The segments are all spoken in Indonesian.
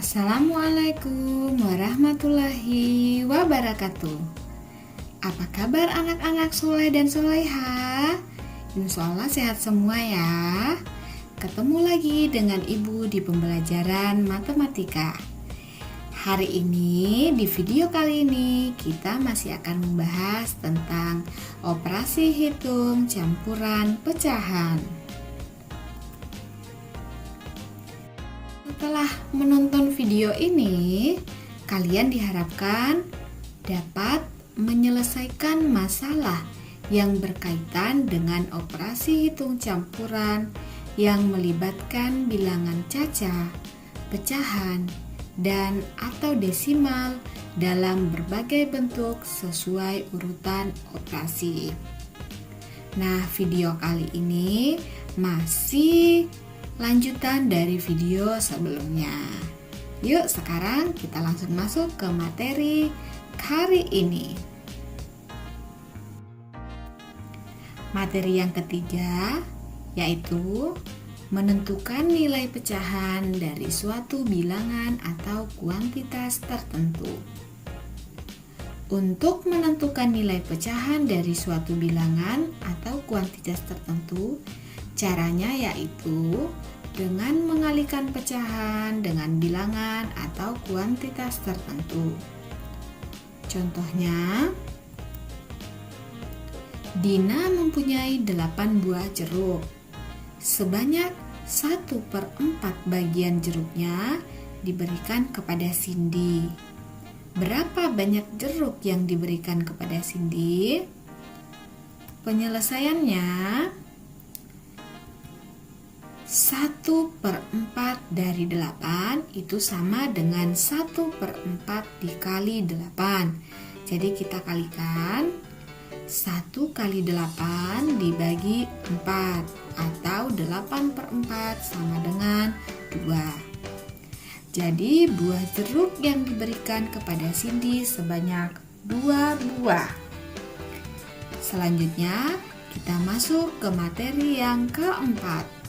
Assalamualaikum warahmatullahi wabarakatuh. Apa kabar anak-anak soleh dan soleha? Insya Allah sehat semua ya. Ketemu lagi dengan Ibu di pembelajaran matematika. Hari ini, di video kali ini, kita masih akan membahas tentang operasi hitung campuran pecahan. Setelah menonton video ini, kalian diharapkan dapat menyelesaikan masalah yang berkaitan dengan operasi hitung campuran yang melibatkan bilangan caca, pecahan, dan atau desimal dalam berbagai bentuk sesuai urutan operasi. Nah, video kali ini masih lanjutan dari video sebelumnya. Yuk, sekarang kita langsung masuk ke materi hari ini. Materi yang ketiga yaitu menentukan nilai pecahan dari suatu bilangan atau kuantitas tertentu. Untuk menentukan nilai pecahan dari suatu bilangan atau kuantitas tertentu, caranya yaitu dengan mengalihkan pecahan dengan bilangan atau kuantitas tertentu. Contohnya, Dina mempunyai 8 buah jeruk. Sebanyak 1/4 bagian jeruknya diberikan kepada Cindy. Berapa banyak jeruk yang diberikan kepada Cindy? Penyelesaiannya 1/4 dari 8 itu sama dengan 1/4 dikali 8. Jadi kita kalikan 1 kali 8 dibagi 4 atau 8/4 sama dengan 2. Jadi buah jeruk yang diberikan kepada Cindy sebanyak 2 buah. Selanjutnya kita masuk ke materi yang keempat.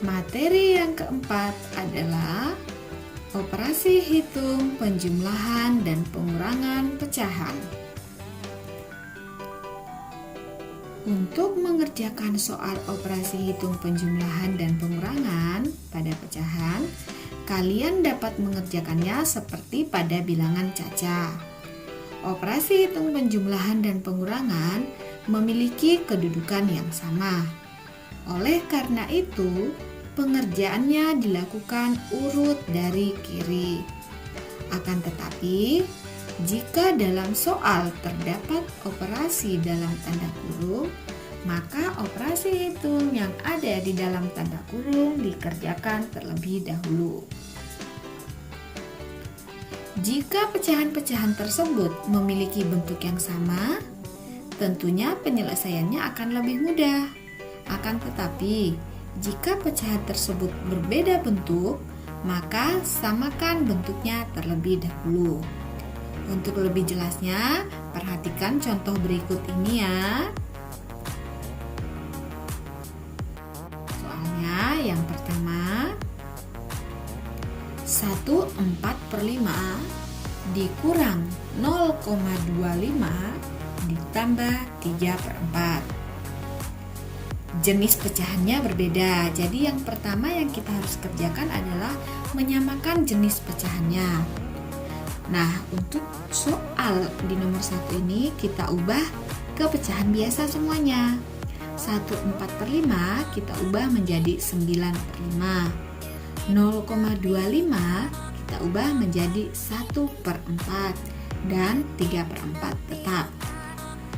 Materi yang keempat adalah operasi hitung penjumlahan dan pengurangan pecahan. Untuk mengerjakan soal operasi hitung penjumlahan dan pengurangan pada pecahan, kalian dapat mengerjakannya seperti pada bilangan caca. Operasi hitung penjumlahan dan pengurangan memiliki kedudukan yang sama. Oleh karena itu, pengerjaannya dilakukan urut dari kiri. Akan tetapi, jika dalam soal terdapat operasi dalam tanda kurung, maka operasi hitung yang ada di dalam tanda kurung dikerjakan terlebih dahulu. Jika pecahan-pecahan tersebut memiliki bentuk yang sama, tentunya penyelesaiannya akan lebih mudah. Akan tetapi, jika pecahan tersebut berbeda bentuk, maka samakan bentuknya terlebih dahulu. Untuk lebih jelasnya, perhatikan contoh berikut ini ya. Soalnya yang pertama, 1/4/5 dikurang 0,25 ditambah 3/4. Jenis pecahannya berbeda. Jadi yang pertama yang kita harus kerjakan adalah menyamakan jenis pecahannya. Nah, untuk soal di nomor 1 ini kita ubah ke pecahan biasa semuanya. 1/4/5 kita ubah menjadi 9/5. 0,25 kita ubah menjadi 1/4 dan 3/4 tetap.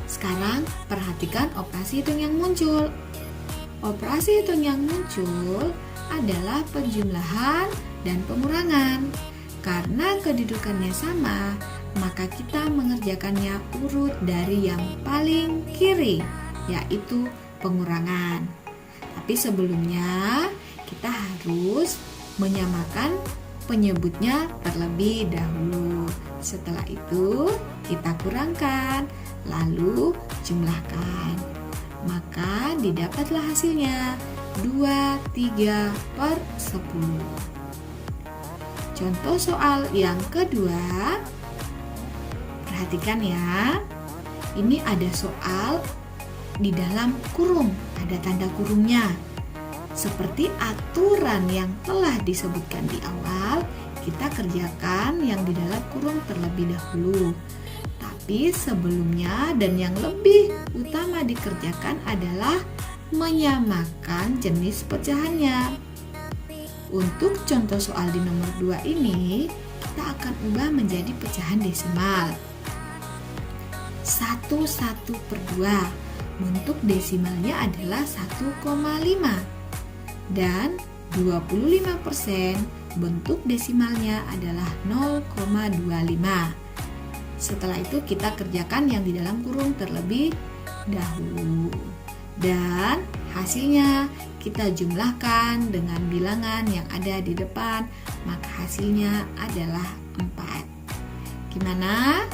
Sekarang perhatikan operasi hitung yang muncul. Operasi hitung yang muncul adalah penjumlahan dan pengurangan. Karena kedudukannya sama, maka kita mengerjakannya urut dari yang paling kiri, yaitu pengurangan. Tapi sebelumnya kita harus menyamakan penyebutnya terlebih dahulu. Setelah itu kita kurangkan, lalu jumlahkan. Maka didapatlah hasilnya 23/10. Contoh soal yang kedua, perhatikan ya. Ini ada soal di dalam kurung, ada tanda kurungnya. Seperti aturan yang telah disebutkan di awal, kita kerjakan yang di dalam kurung terlebih dahulu. Tapi sebelumnya dan yang lebih utama dikerjakan adalah menyamakan jenis pecahannya. Untuk contoh soal di nomor 2 ini, kita akan ubah menjadi pecahan desimal. 1/2. Bentuk desimalnya adalah 1,5. Dan 25% bentuk desimalnya adalah 0,25. Setelah itu kita kerjakan yang di dalam kurung terlebih dahulu. Dan hasilnya kita jumlahkan dengan bilangan yang ada di depan, maka hasilnya adalah 4. Gimana?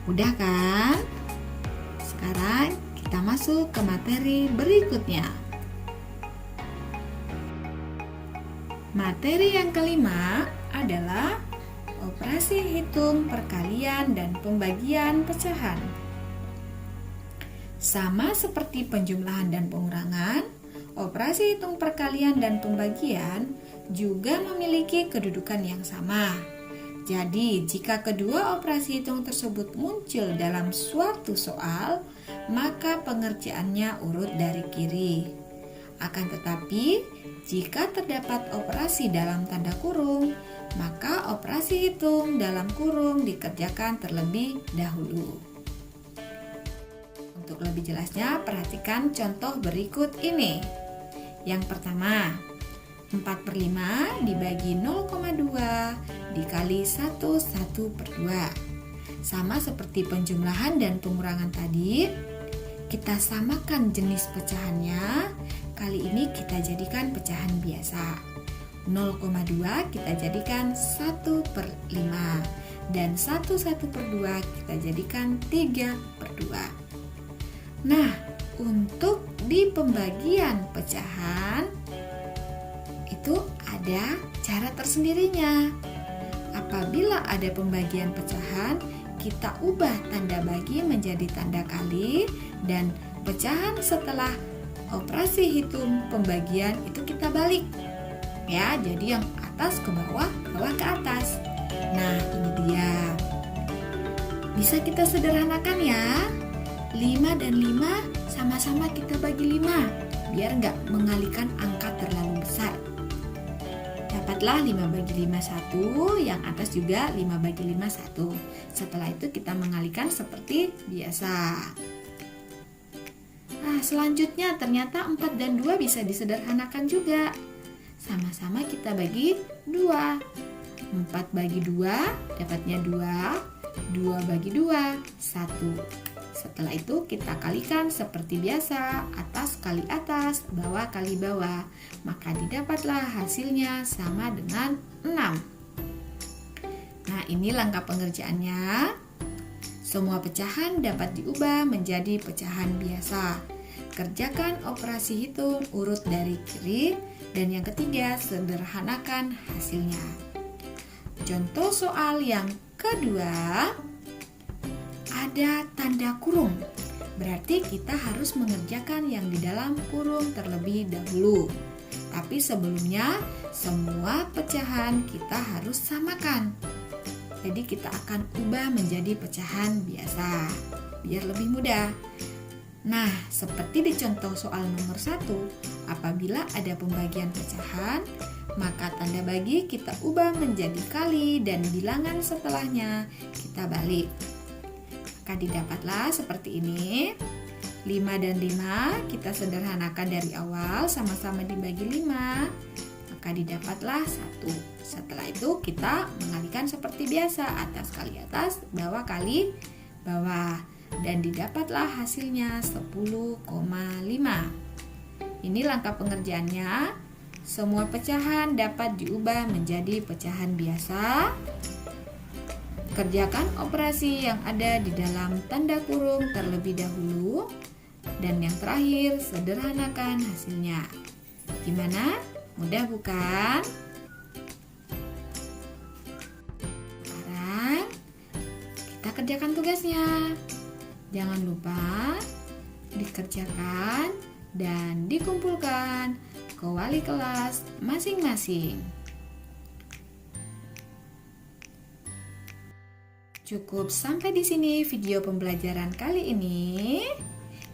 Mudah kan? Sekarang kita masuk ke materi berikutnya. Materi yang kelima adalah operasi hitung perkalian dan pembagian pecahan. Sama seperti penjumlahan dan pengurangan, operasi hitung perkalian dan pembagian juga memiliki kedudukan yang sama. Jadi, jika kedua operasi hitung tersebut muncul dalam suatu soal, maka pengerjaannya urut dari kiri. Akan tetapi, jika terdapat operasi dalam tanda kurung, maka operasi hitung dalam kurung dikerjakan terlebih dahulu. Untuk lebih jelasnya, perhatikan contoh berikut ini. Yang pertama, 4/5 dibagi 0,2 dikali 1/2. Sama seperti penjumlahan dan pengurangan tadi, kita samakan jenis pecahannya. Kali ini kita jadikan pecahan biasa. 0,2 kita jadikan 1/5 dan 1/2 kita jadikan 3/2. Nah, untuk di pembagian pecahan itu ada cara tersendirinya. Apabila ada pembagian pecahan, kita ubah tanda bagi menjadi tanda kali, dan pecahan setelah operasi hitung pembagian itu kita balik. Ya, jadi yang atas ke bawah, bawah ke atas. Nah, ini dia. Bisa kita sederhanakan ya. 5 dan 5 sama-sama kita bagi 5, biar nggak mengalihkan angka terlalu besar. Dapatlah 5 bagi 5 1, yang atas juga 5 bagi 5 1. Setelah itu kita mengalihkan seperti biasa. Nah, selanjutnya ternyata 4 dan 2 bisa disederhanakan juga. Sama-sama kita bagi 2. 4 bagi 2 dapatnya 2. 2 bagi 2 1. Setelah itu kita kalikan seperti biasa, atas kali atas, bawah kali bawah. Maka didapatlah hasilnya sama dengan 6. Nah, ini langkah pengerjaannya. Semua pecahan dapat diubah menjadi pecahan biasa. Kerjakan operasi hitung urut dari kiri. Dan yang ketiga, sederhanakan hasilnya. Contoh soal yang kedua, ada tanda kurung. Berarti kita harus mengerjakan yang di dalam kurung terlebih dahulu. Tapi sebelumnya, semua pecahan kita harus samakan. Jadi kita akan ubah menjadi pecahan biasa, biar lebih mudah. Nah, seperti di contoh soal nomor 1, apabila ada pembagian pecahan, maka tanda bagi kita ubah menjadi kali dan bilangan setelahnya kita balik. Maka didapatlah seperti ini. 5 dan 5 kita sederhanakan dari awal, sama-sama dibagi 5. Maka didapatlah 1. Setelah itu kita mengalihkan seperti biasa, atas kali atas, bawah kali bawah. Dan didapatlah hasilnya 10,5. Ini langkah pengerjaannya. Semua pecahan dapat diubah menjadi pecahan biasa. Kerjakan operasi yang ada di dalam tanda kurung terlebih dahulu. Dan yang terakhir, sederhanakan hasilnya. Gimana? Mudah bukan? Sekarang kita kerjakan tugasnya. Jangan lupa dikerjakan dan dikumpulkan ke wali kelas masing-masing. Cukup sampai di sini video pembelajaran kali ini.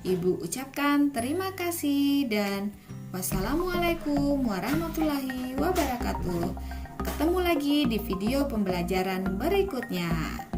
Ibu ucapkan terima kasih dan wassalamualaikum warahmatullahi wabarakatuh. Ketemu lagi di video pembelajaran berikutnya.